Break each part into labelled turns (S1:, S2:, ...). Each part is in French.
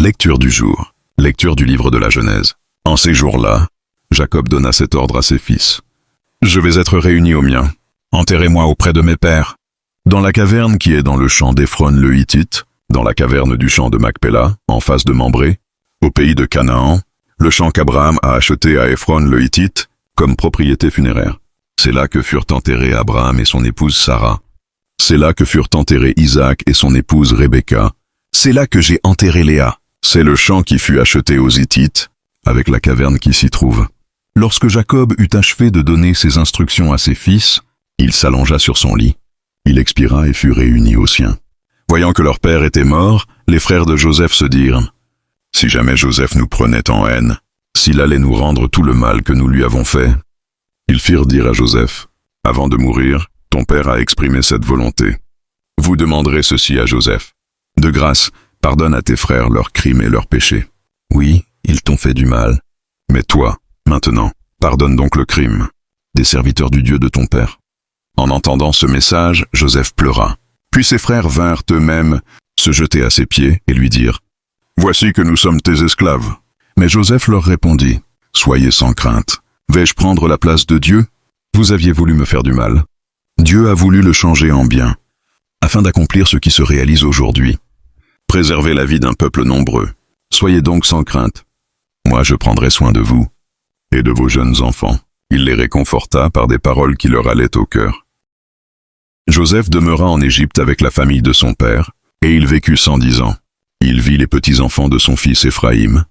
S1: Lecture du jour. Lecture du livre de la Genèse. En ces jours-là, Jacob donna cet ordre à ses fils. Je vais être réuni aux miens. Enterrez-moi auprès de mes pères. Dans la caverne qui est dans le champ d'Éphron le Hittite, dans la caverne du champ de Macpéla, en face de Mambré, au pays de Canaan, le champ qu'Abraham a acheté à Éphron le Hittite, comme propriété funéraire. C'est là que furent enterrés Abraham et son épouse Sarah. C'est là que furent enterrés Isaac et son épouse Rebecca. C'est là que j'ai enterré Léa. C'est le champ qui fut acheté aux Hittites, avec la caverne qui s'y trouve. Lorsque Jacob eut achevé de donner ses instructions à ses fils, il s'allongea sur son lit. Il expira et fut réuni aux siens. Voyant que leur père était mort, les frères de Joseph se dirent « Si jamais Joseph nous prenait en haine, s'il allait nous rendre tout le mal que nous lui avons fait. » Ils firent dire à Joseph « Avant de mourir, ton père a exprimé cette volonté. Vous demanderez ceci à Joseph. De grâce, pardonne à tes frères leurs crimes et leurs péchés. Oui, ils t'ont fait du mal. Mais toi, maintenant, pardonne donc le crime des serviteurs du Dieu de ton père. » En entendant ce message, Joseph pleura. Puis ses frères vinrent eux-mêmes se jeter à ses pieds et lui dirent « Voici que nous sommes tes esclaves. » Mais Joseph leur répondit « Soyez sans crainte. Vais-je prendre la place de Dieu? Vous aviez voulu me faire du mal. Dieu a voulu le changer en bien, afin d'accomplir ce qui se réalise aujourd'hui. Préservez la vie d'un peuple nombreux. Soyez donc sans crainte. Moi je prendrai soin de vous et de vos jeunes enfants. » Il les réconforta par des paroles qui leur allaient au cœur. Joseph demeura en Égypte avec la famille de son père, et il vécut 110 ans. Il vit les petits-enfants de son fils Éphraïm.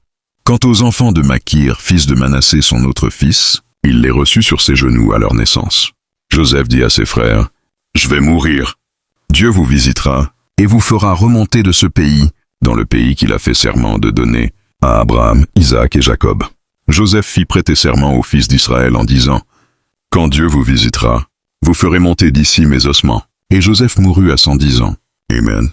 S1: Quant aux enfants de Makir, fils de Manassé son autre fils, il les reçut sur ses genoux à leur naissance. Joseph dit à ses frères, « Je vais mourir. Dieu vous visitera et vous fera remonter de ce pays, dans le pays qu'il a fait serment de donner à Abraham, Isaac et Jacob. » Joseph fit prêter serment aux fils d'Israël en disant, « Quand Dieu vous visitera, vous ferez monter d'ici mes ossements. » Et Joseph mourut à 110 ans. Amen.